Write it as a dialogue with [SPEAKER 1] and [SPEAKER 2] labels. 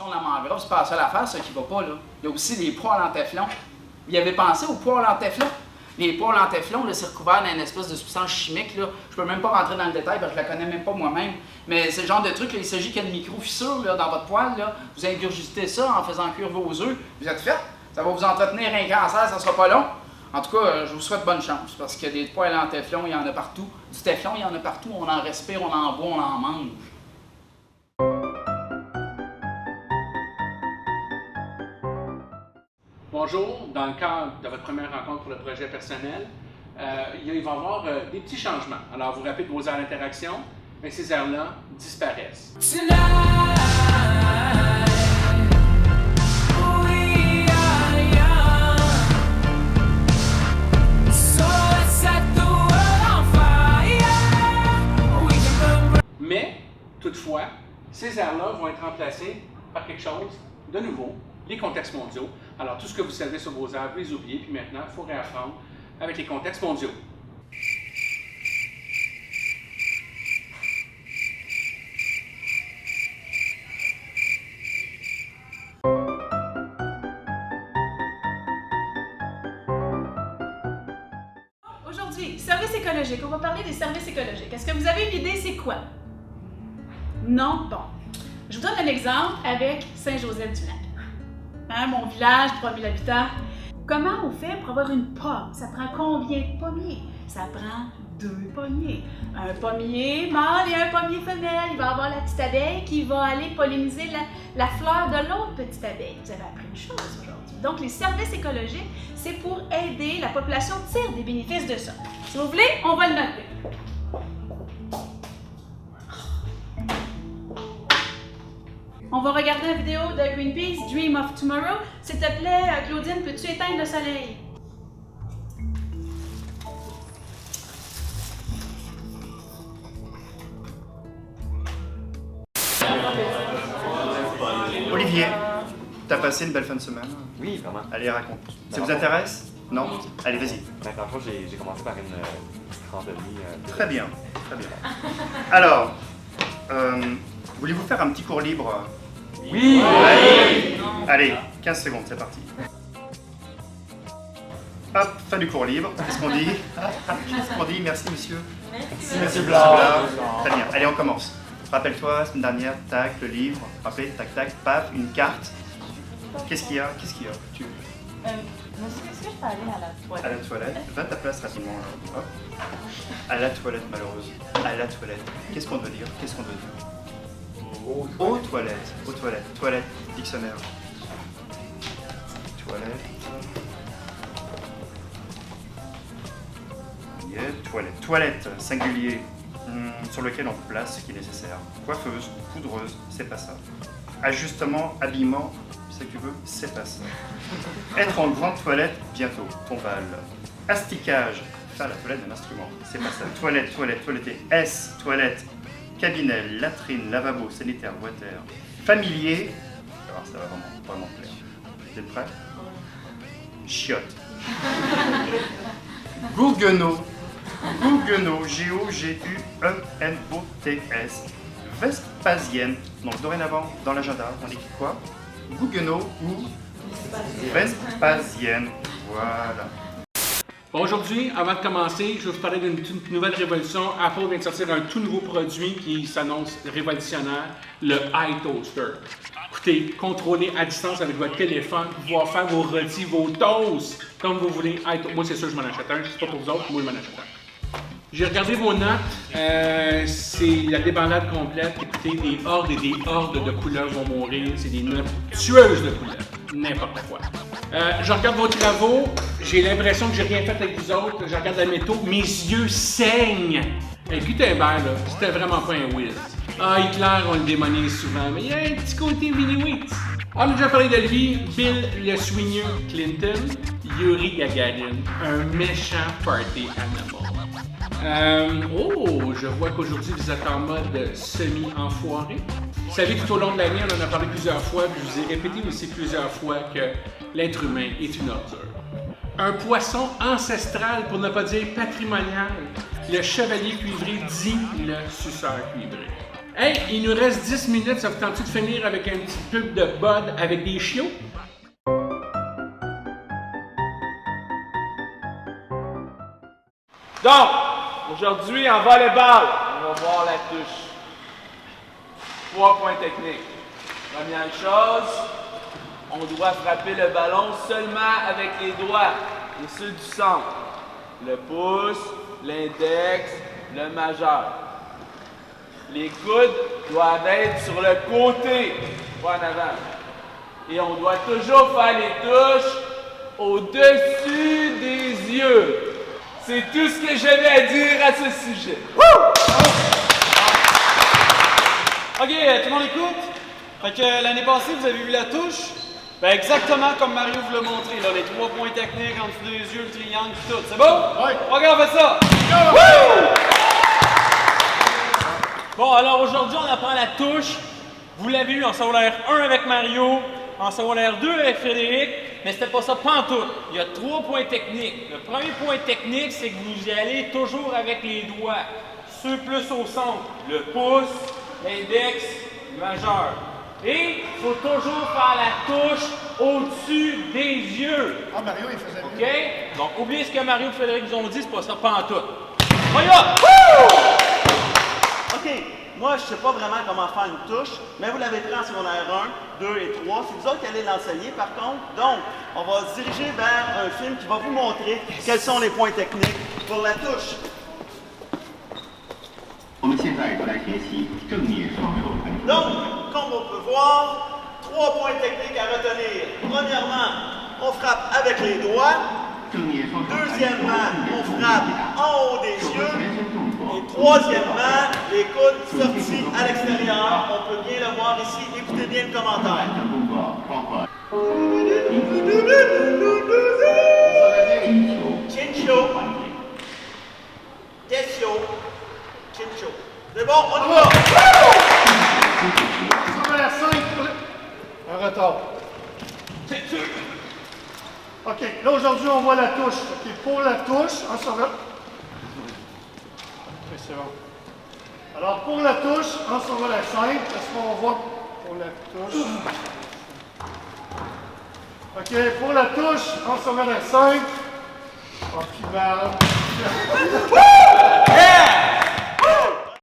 [SPEAKER 1] construction de la mangrove, c'est pas la seule affaire, ça qui va pas, là. Il y a aussi les poêles en téflon. Vous y avez pensé aux poêles en téflon? Les poêles en téflon, c'est recouvert d'une espèce de substance chimique, là. Je peux même pas rentrer dans le détail parce que je la connais même pas moi-même. Mais c'est le genre de truc, là, il s'agit qu'il y a une micro-fissure là, dans votre poêle, là. Vous ingurgitez ça en faisant cuire vos œufs, vous êtes fait. Ça va vous entretenir un cancer, ça sera pas long. En tout cas, je vous souhaite bonne chance, parce que des poêles en téflon, il y en a partout. Du téflon, il y en a partout, on en respire, on en boit, on en mange.
[SPEAKER 2] Bonjour, dans le cadre de votre première rencontre pour le projet personnel, il va y avoir des petits changements. Alors, vous rappelez que vos aires d'interaction, mais ces aires-là disparaissent. Mais, toutefois, ces aires-là vont être remplacées par quelque chose de nouveau, les contextes mondiaux. Alors, tout ce que vous savez sur vos aires, vous les oubliez, puis maintenant, il faut réapprendre avec les contextes mondiaux.
[SPEAKER 3] Aujourd'hui, service écologique. On va parler des services écologiques. Est-ce que vous avez une idée, c'est quoi? Non? Bon. Je vous donne un exemple avec Saint-Joseph-du-Lac. Hein, mon village, 3000 habitants. Comment on fait pour avoir une pomme? Ça prend combien de pommiers? Ça prend 2 pommiers. Un pommier mâle et un pommier femelle. Il va y avoir la petite abeille qui va aller polliniser la fleur de l'autre petite abeille. Vous avez appris une chose aujourd'hui. Donc, les services écologiques, c'est pour aider la population tire des bénéfices de ça. Si vous voulez, on va le noter. On va regarder la vidéo de Greenpeace, Dream of Tomorrow. S'il te plaît, Claudine, peux-tu éteindre le soleil?
[SPEAKER 4] Olivier, t'as passé une belle fin de semaine?
[SPEAKER 5] Oui, vraiment.
[SPEAKER 4] Allez, raconte. Ça vous intéresse? Non? Allez, vas-y.
[SPEAKER 5] Dans le fond, j'ai commencé par une randonnée.
[SPEAKER 4] Très bien, très bien. Alors, voulez-vous faire un petit cours libre?
[SPEAKER 5] Oui!
[SPEAKER 4] Allez, 15 secondes, c'est parti. Hop, fin du cours libre. Qu'est-ce qu'on dit? Qu'est-ce qu'on dit? Merci, monsieur.
[SPEAKER 5] Merci, monsieur Blanc.
[SPEAKER 4] Très bien. Allez, on commence. Rappelle-toi, semaine dernière, tac, le livre. Rappelez, tac, tac, paf, une carte. Qu'est-ce qu'il y a? Qu'est-ce qu'il y a?
[SPEAKER 6] Monsieur, est-ce que je peux aller à la toilette?
[SPEAKER 4] À la toilette. Va à ta place rapidement. Hop. À la toilette, malheureuse. À la toilette. Qu'est-ce qu'on doit dire? Qu'est-ce qu'on doit dire? Aux toilettes. Aux toilettes. Toilette. Dictionnaire. Toilette. Yeah, toilette. Toilette, singulier. Sur lequel on place ce qui est nécessaire. Coiffeuse, poudreuse, c'est pas ça. Ajustement, habillement, c'est ce que tu veux, c'est pas ça. Être en grande toilette, bientôt, tombale. Asticage, faire la toilette d'un instrument, c'est pas ça. Toilette, toilette, toiletter, S, toilette, cabinet, latrine, lavabo, sanitaire, water. Familier, alors ça va vraiment plaire. Vous êtes prêts? Chiotte. Gouguenot. Gouguenot, G-O-G-U-E-N-O-T-S, Vespasienne. Donc dorénavant, dans l'agenda, on écrit quoi? Gouguenot ou Vespasienne. Voilà.
[SPEAKER 2] Bon, aujourd'hui, avant de commencer, je vais vous parler d'une toute nouvelle révolution. Apple vient de sortir un tout nouveau produit qui s'annonce révolutionnaire, le iToaster. Écoutez, contrôler à distance avec votre téléphone, pouvoir faire vos rôtis, vos toasts, comme vous voulez. Moi, c'est sûr, je m'en achète un. Je ne sais pas pour vous autres, moi, je m'en achète un. J'ai regardé vos notes, c'est la débandade complète. Écoutez, des hordes et des hordes de couleurs vont mourir. C'est des notes tueuses de couleurs. N'importe quoi. Je regarde vos travaux, j'ai l'impression que j'ai rien fait avec vous autres. Je regarde la métaux, mes yeux saignent. Et Gutenberg, là, c'était vraiment pas un whiz. Ah, Hitler, on le démonise souvent, mais il y a un petit côté Winnie. On a déjà parlé de lui, Bill le soigneux Clinton, Yuri Gagarin, un méchant party animal. Je vois qu'aujourd'hui vous êtes en mode semi-enfoiré. Vous savez, tout au long de l'année, on en a parlé plusieurs fois, puis je vous ai répété aussi plusieurs fois que l'être humain est une ordure. Un poisson ancestral, pour ne pas dire patrimonial, le chevalier cuivré dit le suceur cuivré. Hey, il nous reste 10 minutes, ça vous tente de finir avec un petit pub de Bud avec des chiots?
[SPEAKER 7] Donc, aujourd'hui en volleyball, on va voir la touche. 3 points techniques. Première chose, on doit frapper le ballon seulement avec les doigts et ceux du centre. Le pouce, l'index, le majeur. Les coudes doivent être sur le côté, pas en avant. Et on doit toujours faire les touches au-dessus des yeux. C'est tout ce que j'avais à dire à ce sujet.
[SPEAKER 8] Ok, tout le monde écoute? Fait que l'année passée, vous avez vu la touche? Ben exactement comme Mario vous l'a montré, là, les 3 points techniques en dessous des yeux, le triangle, tout. C'est bon? Oui. Ok, on fait ça. Bon, alors aujourd'hui, on apprend la touche. Vous l'avez eu en secondaire 1 avec Mario, en secondaire 2 avec Frédéric, mais c'était pas ça pantoute. Il y a 3 points techniques. Le premier point technique, c'est que vous y allez toujours avec les doigts. Ceux plus au centre, le pouce, l'index, le majeur. Et il faut toujours faire la touche au-dessus des yeux.
[SPEAKER 9] Ah, Mario, il faisait
[SPEAKER 8] OK?
[SPEAKER 9] mieux.
[SPEAKER 8] Donc, oubliez ce que Mario et Frédéric vous ont dit, c'est pas ça pantoute. Voyons!
[SPEAKER 10] OK, moi, je sais pas vraiment comment faire une touche, mais vous l'avez pris en secondaire 1, 2 et 3. C'est vous autres qui allez l'enseigner, par contre. Donc, on va se diriger vers un film qui va vous montrer quels sont les points techniques pour la touche. Donc, comme on peut voir, 3 points techniques à retenir. Premièrement, on frappe avec les doigts. Deuxièmement, on frappe en haut des yeux. Et troisièmement, les coudes sortis à l'extérieur. On peut bien le voir ici. Écoutez bien le commentaire. Chincho. Tessio. Chincho. C'est bon, on y va!
[SPEAKER 9] Ça va la 5. Un retard. OK, là aujourd'hui on voit la touche. OK, pour la touche, on s'en va. OK, c'est bon. Alors pour la touche, on s'en va la 5. Est-ce qu'on voit pour la touche? OK, pour la touche, on s'en va la 5. En finale.
[SPEAKER 10] Yeah!